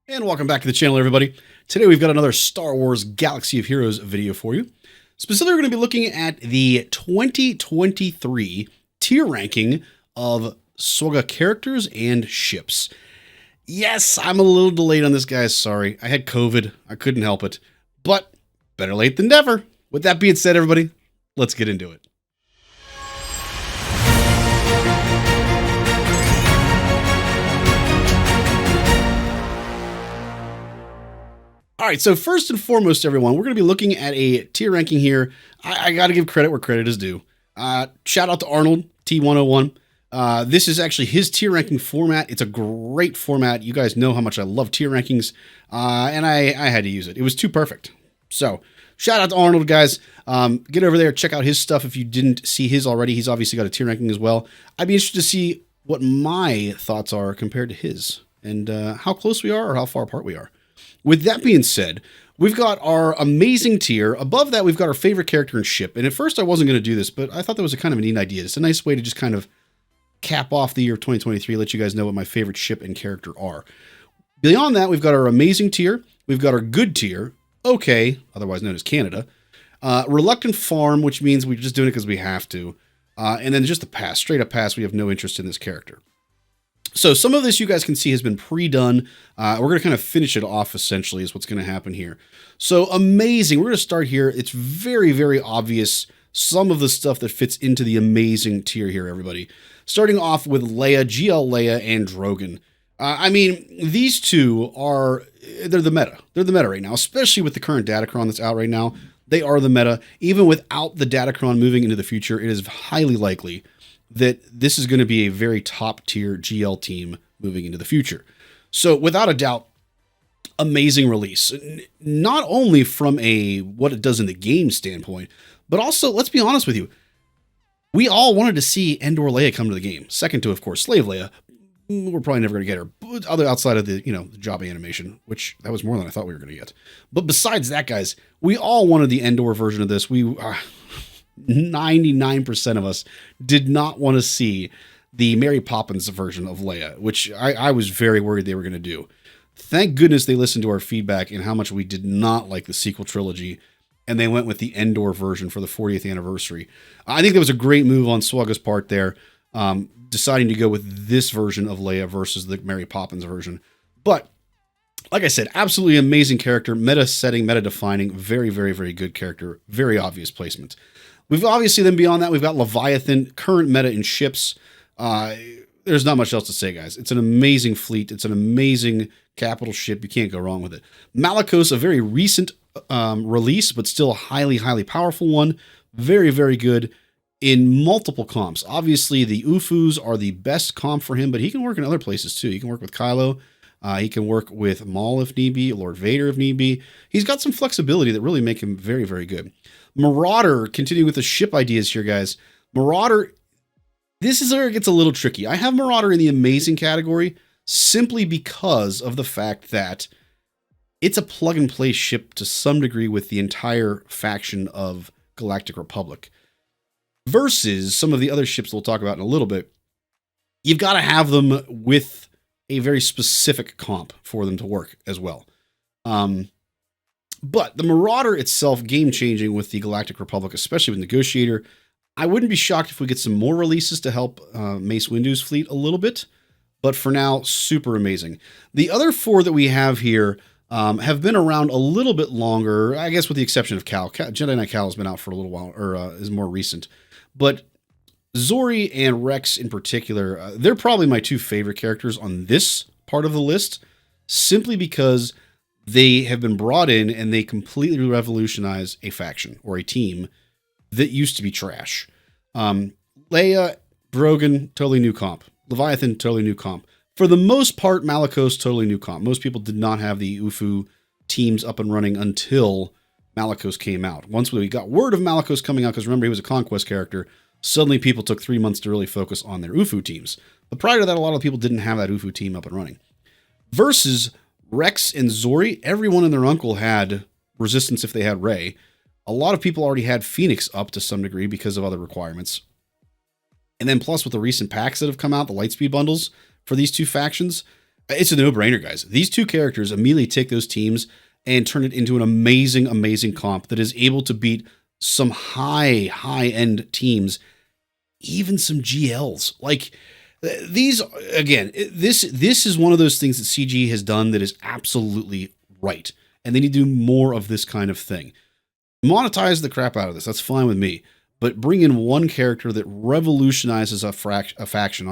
And welcome back to the channel, everybody. Today we've got another Star Wars Galaxy of Heroes video for you. Specifically, we're going to be looking at the 2023 tier ranking of SWGOH characters and ships. Yes, I'm a little delayed on this, guys. Sorry. I had COVID. I couldn't help it. But better late than never. With that being said, everybody, let's get into it. All right, so first and foremost, everyone, we're going to be looking at a tier ranking here. I got to give credit where credit is due. Shout out to Arnold, T101. This is actually his tier ranking format. It's a great format. You guys know how much I love tier rankings, and I had to use it. It was too perfect. So shout out to Arnold, guys. Get over there, check out his stuff if you didn't see his already. He's obviously got a tier ranking as well. I'd be interested to see what my thoughts are compared to his, and how close we are or how far apart we are. With that being said, we've got our amazing tier. Above that, we've got our favorite character and ship. And at first, I wasn't going to do this, but I thought that was a kind of a neat idea. It's a nice way to just kind of cap off the year of 2023, let you guys know what my favorite ship and character are. Beyond that, we've got our amazing tier. We've got our good tier, okay, otherwise known as Canada. Reluctant farm, which means we're just doing it because we have to. And then just the pass, straight up pass, we have no interest in this character. So some of this you guys can see has been pre-done. We're going to kind of finish it off, essentially, is what's going to happen here. So amazing. We're going to start here. It's very, very obvious some of the stuff that fits into the amazing tier here, everybody. Starting off with Leia, GL Leia, and Drogon. I mean, these two are, they're the meta. They're the meta right now, especially with the current Datacron that's out right now. They are the meta. Even without the Datacron moving into the future, it is highly likely that this is going to be a very top tier GL team moving into the future. So without a doubt, amazing release, not only from a what it does in the game standpoint, but also, let's be honest with you, we all wanted to see Endor Leia come to the game. Second to, of course, Slave Leia. We're probably never going to get her, but outside of the, the Jabba animation, which that was more than I thought we were going to get. But besides that, guys, we all wanted the Endor version of this. 99% of us did not want to see the Mary Poppins version of Leia, which I was very worried they were going to do. Thank goodness they listened to our feedback and how much we did not like the sequel trilogy, and they went with the Endor version for the 40th anniversary. I think that was a great move on SWGOH's part there, deciding to go with this version of Leia versus the Mary Poppins version. But like I said, absolutely amazing character, meta setting, meta defining, very, very, very good character, very obvious placement. We've obviously then beyond that, we've got Leviathan, current meta in ships. There's not much else to say, guys. It's an amazing fleet. It's an amazing capital ship. You can't go wrong with it. Malicos, a very recent release, but still a highly, highly powerful one. Very, very good in multiple comps. Obviously, the UFUs are the best comp for him, but he can work in other places too. He can work with Kylo. He can work with Maul if need be, Lord Vader if need be. He's got some flexibility that really make him very, very good. Marauder, continuing with the ship ideas here, guys. Marauder, this is where it gets a little tricky. I have Marauder in the amazing category simply because of the fact that it's a plug-and-play ship to some degree with the entire faction of Galactic Republic. Versus some of the other ships we'll talk about in a little bit. You've got to have them with a very specific comp for them to work as well. But the Marauder itself, game-changing with the Galactic Republic, especially with Negotiator. I wouldn't be shocked if we get some more releases to help Mace Windu's fleet a little bit. But for now, super amazing. The other four that we have here have been around a little bit longer, I guess with the exception of Cal. Jedi Knight Cal has been out for a little while, or is more recent. But Zorii and Rex in particular, they're probably my two favorite characters on this part of the list, simply because they have been brought in and they completely revolutionize a faction or a team that used to be trash. Leia, Drogon, totally new comp. Leviathan, totally new comp. For the most part, Malicos, totally new comp. Most people did not have the UFU teams up and running until Malicos came out. Once we got word of Malicos coming out, because remember, he was a conquest character, suddenly people took 3 months to really focus on their UFU teams. But prior to that, a lot of people didn't have that UFU team up and running. Versus Rex and Zorii, everyone and their uncle had Resistance if they had Rey. A lot of people already had Phoenix up to some degree because of other requirements. And then plus with the recent packs that have come out, the Lightspeed bundles for these two factions, It's a no-brainer, guys. These two characters immediately take those teams and turn it into an amazing, amazing comp that is able to beat some high-end teams, even some GLs. Like these, again, this is one of those things that CG has done that is absolutely right, and they need to do more of this kind of thing. Monetize the crap out of this. That's fine with me. But bring in one character that revolutionizes a faction,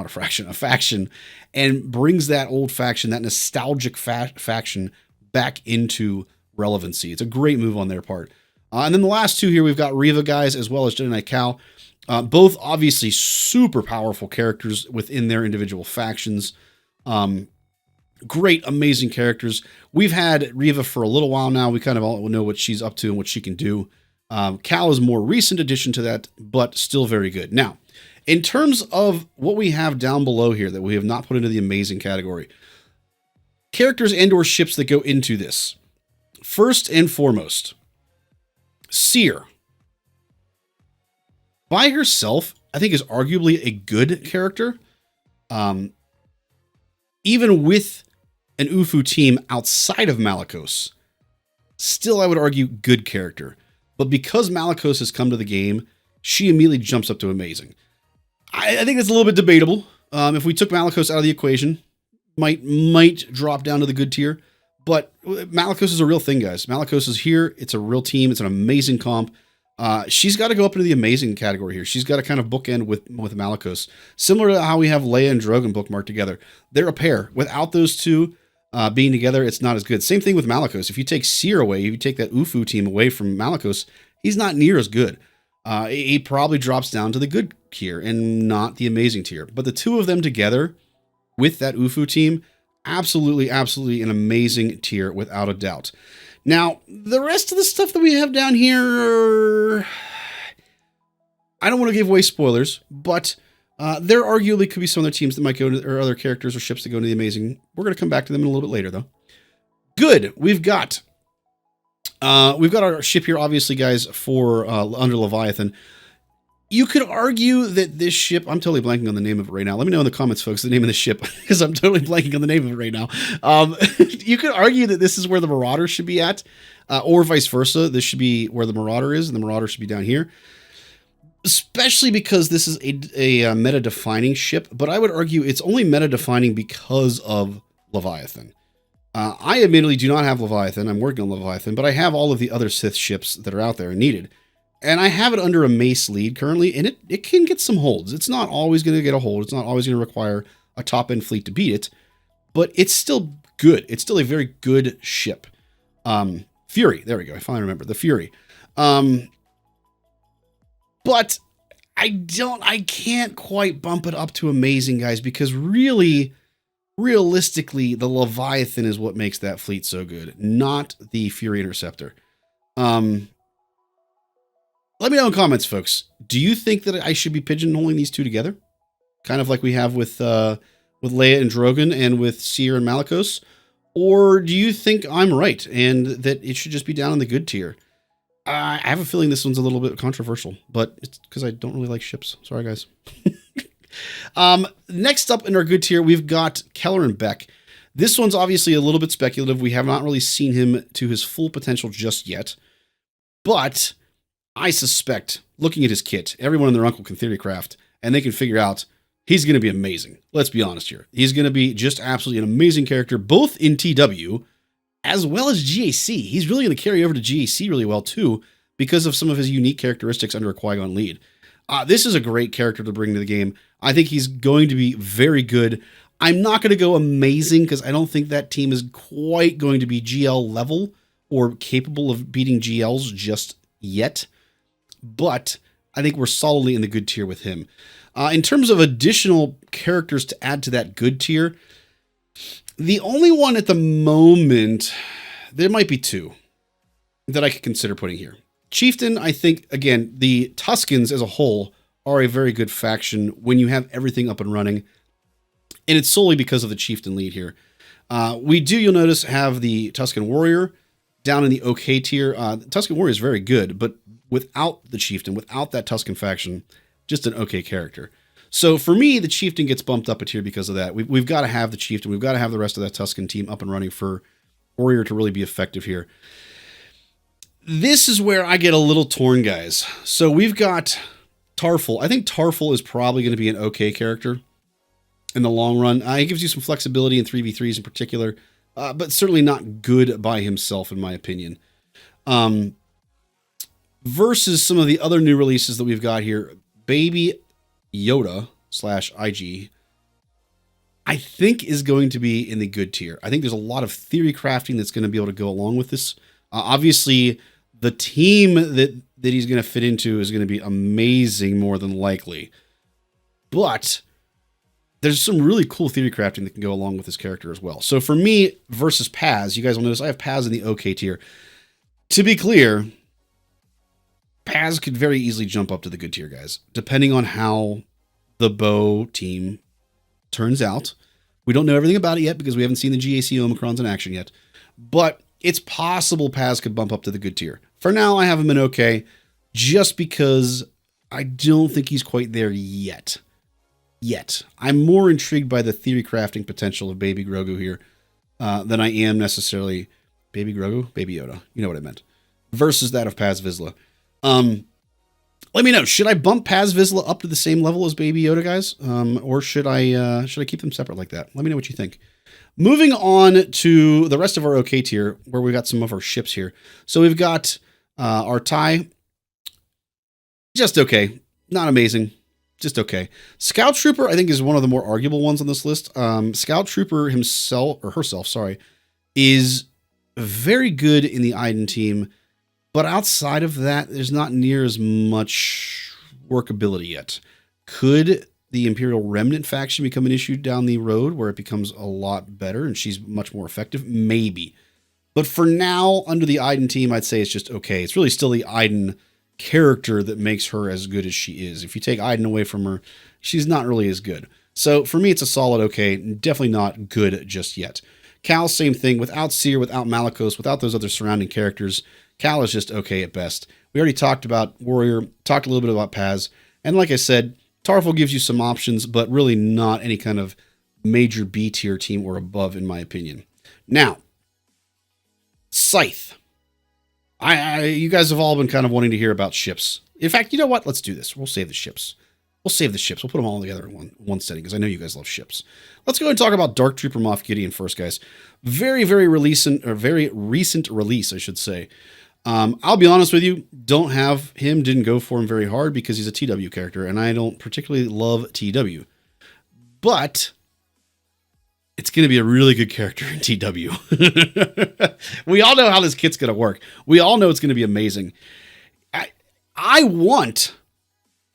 and brings that old faction, that nostalgic faction, back into relevancy. It's a great move on their part. And then the last two here, we've got Reva guys as well as Jedi Knight Cal. Both obviously super powerful characters within their individual factions. Great, amazing characters. We've had Reva for a little while now. We kind of all know what she's up to and what she can do. Cal is a more recent addition to that, but still very good. Now, in terms of what we have down below here that we have not put into the amazing category, characters and or ships that go into this. First and foremost, Cere. By herself, I think is arguably a good character. Even with an UFU team outside of Malicos, still I would argue good character. But because Malicos has come to the game, she immediately jumps up to amazing. I think it's a little bit debatable. If we took Malicos out of the equation, might drop down to the good tier. But Malicos is a real thing, guys. Malicos is here. It's a real team. It's an amazing comp. She's got to go up into the amazing category here. She's got to kind of bookend with Malicos. Similar to how we have Leia and Drogon bookmarked together. They're a pair. Without those two being together, it's not as good. Same thing with Malicos. If you take Cere away, if you take that UFU team away from Malicos, he's not near as good. He probably drops down to the good tier and not the amazing tier. But the two of them together with that UFU team, absolutely, absolutely an amazing tier without a doubt. Now, the rest of the stuff that we have down here, I don't want to give away spoilers, but there arguably could be some other teams that might go to, or other characters or ships that go into the amazing. We're going to come back to them in a little bit later, though. Good. We've got our ship here, obviously, guys, for under Leviathan. You could argue that this ship, I'm totally blanking on the name of it right now. Let me know in the comments, folks, the name of the ship, because I'm totally blanking on the name of it right now. You could argue that this is where the Marauder should be at, or vice versa. This should be where the Marauder is, and the Marauder should be down here. Especially because this is a meta-defining ship, but I would argue it's only meta-defining because of Leviathan. I admittedly do not have Leviathan. I'm working on Leviathan, but I have all of the other Sith ships that are out there and needed. And I have it under a Mace lead currently, and it can get some holds. It's not always going to get a hold. It's not always going to require a top-end fleet to beat it, but it's still good. It's still a very good ship. Fury. There we go. I finally remember. The Fury. But I can't quite bump it up to amazing, guys, because really, realistically, the Leviathan is what makes that fleet so good, not the Fury Interceptor. Let me know in comments, folks. Do you think that I should be pigeonholing these two together? Kind of like we have with Leia and Drogon and with Cere and Malicos? Or do you think I'm right and that it should just be down in the good tier? I have a feeling this one's a little bit controversial, but it's because I don't really like ships. Sorry, guys. Next up in our good tier, we've got Kelleran Beq. This one's obviously a little bit speculative. We have not really seen him to his full potential just yet. But I suspect, looking at his kit, everyone and their uncle can theorycraft, and they can figure out he's going to be amazing. Let's be honest here. He's going to be just absolutely an amazing character, both in TW as well as GAC. He's really going to carry over to GAC really well, too, because of some of his unique characteristics under a Qui-Gon lead. This is a great character to bring to the game. I think he's going to be very good. I'm not going to go amazing because I don't think that team is quite going to be GL level or capable of beating GLs just yet. But I think we're solidly in the good tier with him. In terms of additional characters to add to that good tier, the only one at the moment, there might be two that I could consider putting here. Chieftain, I think, again, the Tuskens as a whole are a very good faction when you have everything up and running. And it's solely because of the Chieftain lead here. We do, you'll notice, have the Tusken Warrior down in the okay tier. The Tusken Warrior is very good, but without the Chieftain, without that Tusken faction, just an okay character. So for me, the Chieftain gets bumped up a tier because of that. We've got to have the Chieftain. We've got to have the rest of that Tusken team up and running for Warrior to really be effective here. This is where I get a little torn, guys. So we've got Tarful. I think Tarful is probably going to be an okay character in the long run. He gives you some flexibility in 3v3s in particular, but certainly not good by himself, in my opinion. Versus some of the other new releases that we've got here, Baby Yoda / IG, I think is going to be in the good tier. I think there's a lot of theory crafting that's going to be able to go along with this. Obviously, the team that he's going to fit into is going to be amazing, more than likely. But there's some really cool theory crafting that can go along with this character as well. So for me, versus Paz, you guys will notice I have Paz in the okay tier. To be clear, Paz could very easily jump up to the good tier, guys, depending on how the Bow team turns out. We don't know everything about it yet because we haven't seen the GAC Omicrons in action yet. But it's possible Paz could bump up to the good tier. For now, I have him in okay, just because I don't think he's quite there yet. I'm more intrigued by the theory crafting potential of Baby Grogu here than I am necessarily Baby Grogu, Baby Yoda. You know what I meant. Versus that of Paz Vizsla. Let me know. Should I bump Paz Vizsla up to the same level as Baby Yoda, guys? Or should I keep them separate like that? Let me know what you think. Moving on to the rest of our okay tier, where we got some of our ships here. So we've got our TIE. Just okay. Not amazing. Just okay. Scout Trooper, I think, is one of the more arguable ones on this list. Scout Trooper himself, or herself, sorry, is very good in the Iden team. But outside of that, there's not near as much workability yet. Could the Imperial Remnant faction become an issue down the road where it becomes a lot better and she's much more effective? Maybe. But for now, under the Iden team, I'd say it's just okay. It's really still the Iden character that makes her as good as she is. If you take Iden away from her, she's not really as good. So for me, it's a solid okay. Definitely not good just yet. Cal, same thing. Without Seer, without Malicos, without those other surrounding characters, Cal is just okay at best. We already talked about Warrior, talked a little bit about Paz, and like I said, Tarful gives you some options, but really not any kind of major B tier team or above, in my opinion. Now, Scythe. You guys have all been kind of wanting to hear about ships. In fact, you know what? Let's do this. We'll save the ships. We'll put them all together in one setting because I know you guys love ships. Let's go and talk about Dark Trooper Moff Gideon first, guys. Very recent release, I should say. I'll be honest with you, didn't go for him very hard because he's a TW character, and I don't particularly love TW. But it's going to be a really good character in TW. We all know how this kit's going to work. We all know it's going to be amazing. I want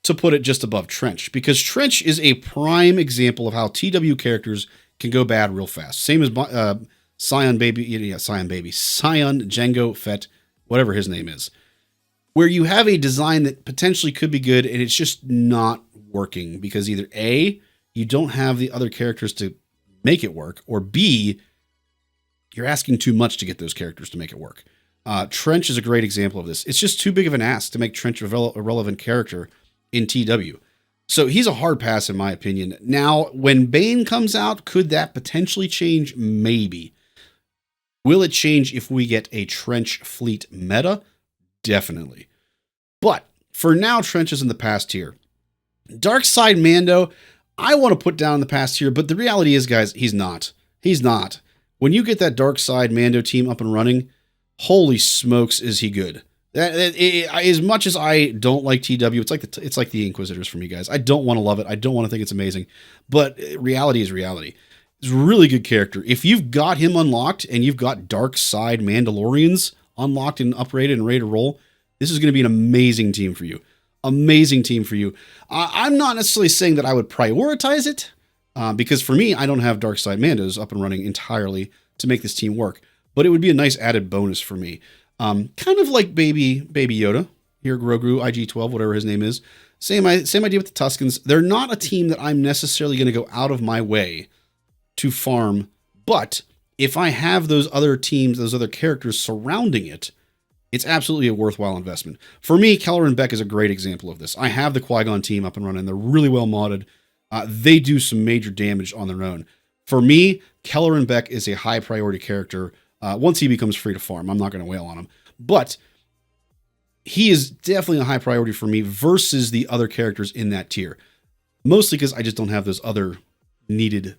to put it just above Trench, because Trench is a prime example of how TW characters can go bad real fast. Same as Sion Jango Fett, whatever his name is, where you have a design that potentially could be good and it's just not working because either A, you don't have the other characters to make it work, or B, you're asking too much to get those characters to make it work. Trench is a great example of this. It's just too big of an ask to make Trench a relevant character in TW. So he's a hard pass in my opinion. Now, when Bane comes out, could that potentially change? Maybe. Will it change if we get a Trench fleet meta? Definitely. But for now, Trench is in the past tier. Darkside Mando, I want to put down in the past tier, but the reality is, guys, he's not. He's not. When you get that Darkside Mando team up and running, holy smokes, is he good. As much as I don't like TW, it's like the Inquisitors for me, guys. I don't want to love it. I don't want to think it's amazing, but reality is reality. He's a really good character. If you've got him unlocked and you've got Dark Side Mandalorians unlocked and upgraded and ready to roll, this is going to be an amazing team for you. Amazing team for you. I'm not necessarily saying that I would prioritize it, because for me, I don't have Dark Side Mandos up and running entirely to make this team work, but it would be a nice added bonus for me. Kind of like Baby Yoda, here Grogu, IG-12, whatever his name is. Same idea with the Tuskens. They're not a team that I'm necessarily going to go out of my way to farm, but if I have those other teams, those other characters surrounding it, it's absolutely a worthwhile investment. For me, Kelleran Beck is a great example of this. I have the Qui-Gon team up and running. They're really well modded. they do some major damage on their own. For me, Kelleran Beck is a high priority character. Once he becomes free to farm, I'm not going to wail on him, but he is definitely a high priority for me versus the other characters in that tier. Mostly because I just don't have those other needed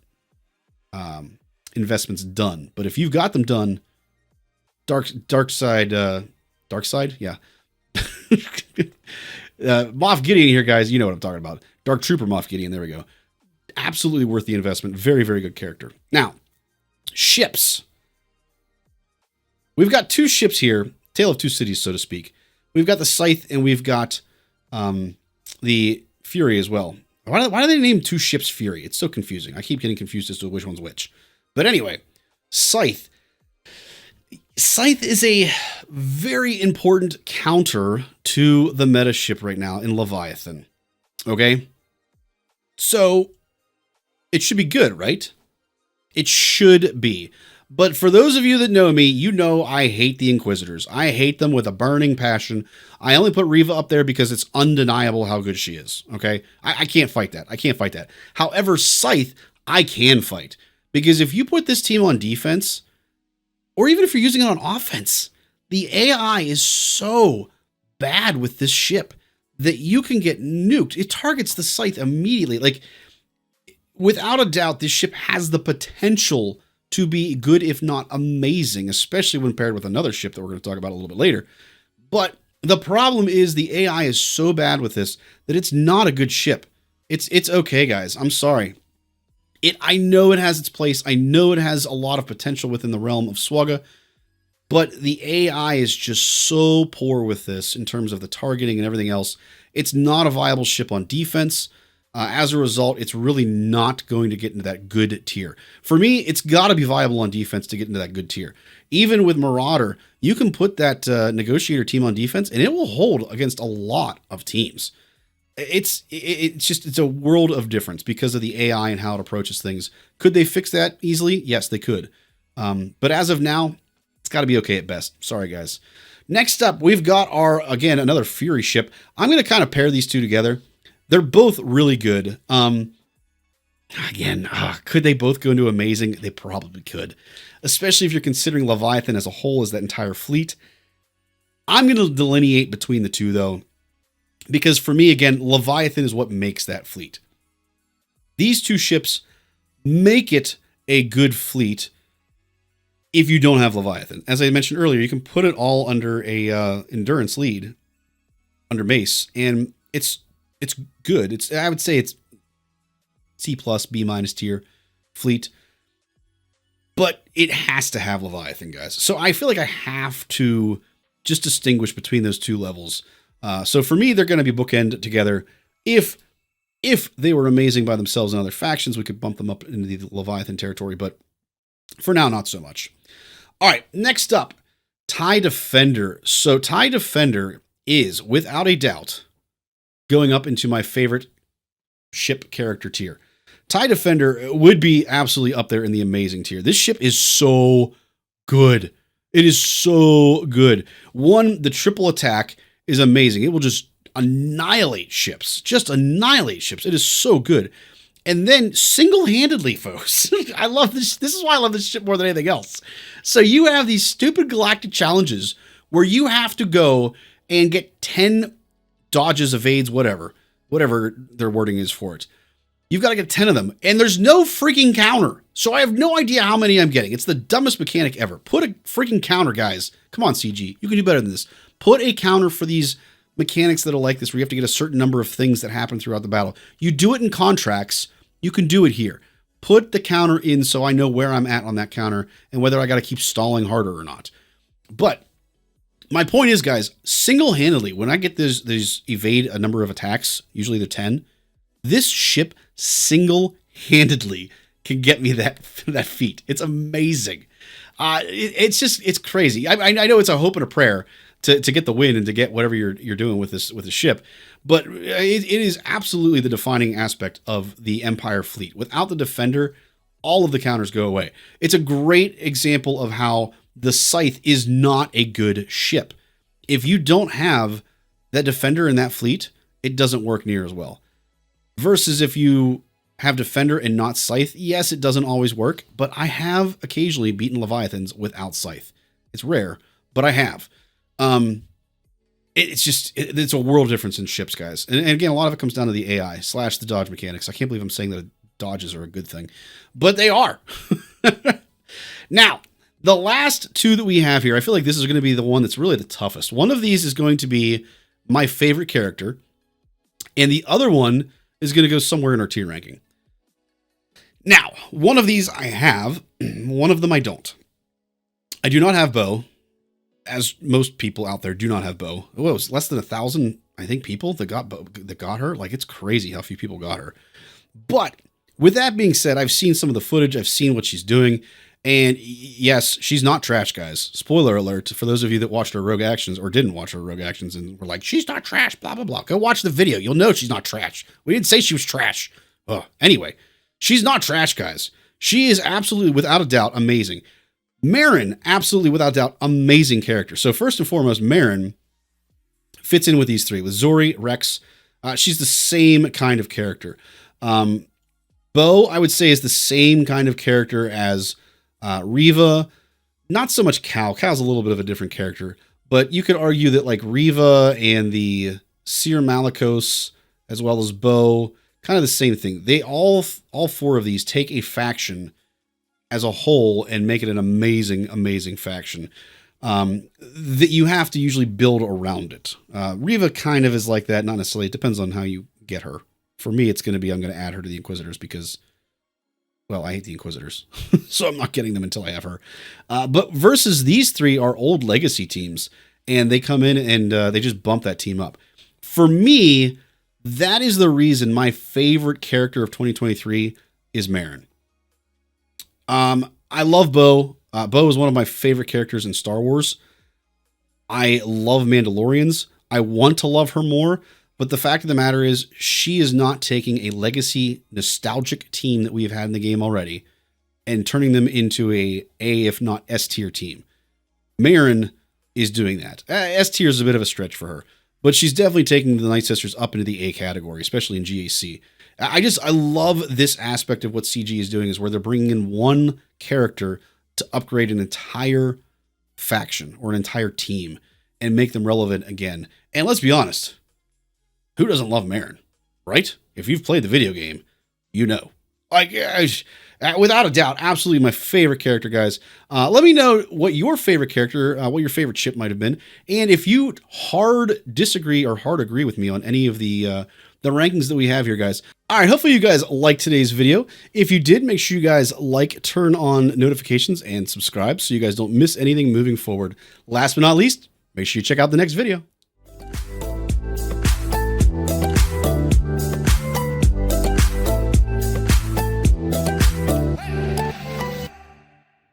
investments done. But if you've got them done, dark side, yeah. Moff Gideon here, guys. You know what I'm talking about. Dark Trooper Moff Gideon. There we go. Absolutely worth the investment. Very, very good character. Now, ships. We've got two ships here. Tale of Two Cities, so to speak. We've got the Scythe and we've got the Fury as well. Why do they name two ships Fury? It's so confusing. I keep getting confused as to which one's which. But anyway, Scythe. Scythe is a very important counter to the meta ship right now in Leviathan. Okay? So, it should be good, right? It should be. But for those of you that know me, you know I hate the Inquisitors. I hate them with a burning passion. I only put Reva up there because it's undeniable how good she is, okay? I can't fight that. I can't fight that. However, Scythe, I can fight. Because if you put this team on defense, or even if you're using it on offense, the AI is so bad with this ship that you can get nuked. It targets the Scythe immediately. Like, without a doubt, this ship has the potential to be good, if not amazing, especially when paired with another ship that we're going to talk about a little bit later. But the problem is the AI is so bad with this that it's not a good ship. It's okay, guys. I'm sorry. I know it has its place. I know it has a lot of potential within the realm of SWGOH, but the AI is just so poor with this in terms of the targeting and everything else. It's not a viable ship on defense. As a result, it's really not going to get into that good tier. For me, it's got to be viable on defense to get into that good tier. Even with Marauder, you can put that Negotiator team on defense, and it will hold against a lot of teams. It's a world of difference because of the AI and how it approaches things. Could they fix that easily? Yes, they could. But as of now, it's got to be okay at best. Sorry, guys. Next up, we've got another Fury ship. I'm going to kind of pair these two together. They're both really good. Could they both go into amazing? They probably could, especially if you're considering Leviathan as a whole as that entire fleet. I'm going to delineate between the two, though, because for me, again, Leviathan is what makes that fleet. These two ships make it a good fleet if you don't have Leviathan. As I mentioned earlier, you can put it all under a endurance lead, under Mace, and it's good. I would say it's C+, B- tier fleet, but it has to have Leviathan, guys. So I feel like I have to just distinguish between those two levels. So for me, they're going to be bookend together. If they were amazing by themselves in other factions, we could bump them up into the Leviathan territory, but for now, not so much. All right, next up, TIE Defender. So TIE Defender is, without a doubt, going up into my favorite ship character tier. TIE Defender would be absolutely up there in the amazing tier. This ship is so good. It is so good. One, the triple attack is amazing. It will just annihilate ships. Just annihilate ships. It is so good. And then single-handedly, folks, I love this. This is why I love this ship more than anything else. So you have these stupid galactic challenges where you have to go and get 10 dodges, evades, whatever their wording is for it. You've got to get 10 of them, and there's no freaking counter. So I have no idea how many I'm getting. It's the dumbest mechanic ever. Put a freaking counter, guys. Come on, CG. You can do better than this. Put a counter for these mechanics that are like this, where you have to get a certain number of things that happen throughout the battle. You do it in contracts. You can do it here. Put the counter in so I know where I'm at on that counter and whether I got to keep stalling harder or not. But my point is, guys, single-handedly, when I get these evade a number of attacks, usually they're 10, this ship single-handedly can get me that feat. It's amazing. It's crazy. I know it's a hope and a prayer to get the win and to get whatever you're doing with the ship, but it is absolutely the defining aspect of the Empire fleet. Without the Defender, all of the counters go away. It's a great example of how the Scythe is not a good ship. If you don't have that Defender in that fleet, it doesn't work near as well. Versus if you have Defender and not Scythe. Yes, it doesn't always work, but I have occasionally beaten Leviathans without Scythe. It's rare, but I have. It's a world difference in ships, guys. And again, a lot of it comes down to the AI / the dodge mechanics. I can't believe I'm saying that dodges are a good thing, but they are. Now, the last two that we have here, I feel like this is going to be the one that's really the toughest. One of these is going to be my favorite character, and the other one is going to go somewhere in our tier ranking. Now, one of these I have, one of them I don't. I do not have Bo, as most people out there do not have Bo. Oh, it was less than 1,000, I think, people that got her. Like, it's crazy how few people got her. But with that being said, I've seen some of the footage. I've seen what she's doing. And yes, she's not trash, guys. Spoiler alert for those of you that watched her Rogue Actions or didn't watch her Rogue Actions and were like, she's not trash, blah, blah, blah. Go watch the video. You'll know she's not trash. We didn't say she was trash. Anyway, she's not trash, guys. She is absolutely, without a doubt, amazing. Merrin, absolutely, without doubt, amazing character. So first and foremost, Merrin fits in with these three. With Zori, Rex, she's the same kind of character. Bo, I would say, is the same kind of character as Reva. Not so much Cal. Cal's a little bit of a different character. But you could argue that like Reva and the Seer Malicos, as well as Bo, kind of the same thing. They all four of these take a faction as a whole and make it an amazing, amazing faction that you have to usually build around it. Reva kind of is like that. Not necessarily. It depends on how you get her. For me, it's going to be, I'm going to add her to the Inquisitors because, well, I hate the Inquisitors. So I'm not getting them until I have her. But versus these three are old legacy teams, and they come in and they just bump that team up. For me, that is the reason my favorite character of 2023 is Merrin. I love Bo. Bo is one of my favorite characters in Star Wars. I love Mandalorians. I want to love her more, but the fact of the matter is she is not taking a legacy nostalgic team that we have had in the game already and turning them into a if not S tier team. Merrin is doing that. S tier is a bit of a stretch for her, but she's definitely taking the Night Sisters up into the A category, especially in GAC. I love this aspect of what CG is doing, is where they're bringing in one character to upgrade an entire faction or an entire team and make them relevant again. And let's be honest, who doesn't love Merrin, right? If you've played the video game, you know. Like, without a doubt, absolutely my favorite character, guys. Let me know what your favorite character, what your favorite ship might have been. And if you hard disagree or hard agree with me on any of the rankings that we have here, guys. All right, hopefully you guys liked today's video. If you did, make sure you guys like, turn on notifications, and subscribe so you guys don't miss anything moving forward. Last but not least, make sure you check out the next video.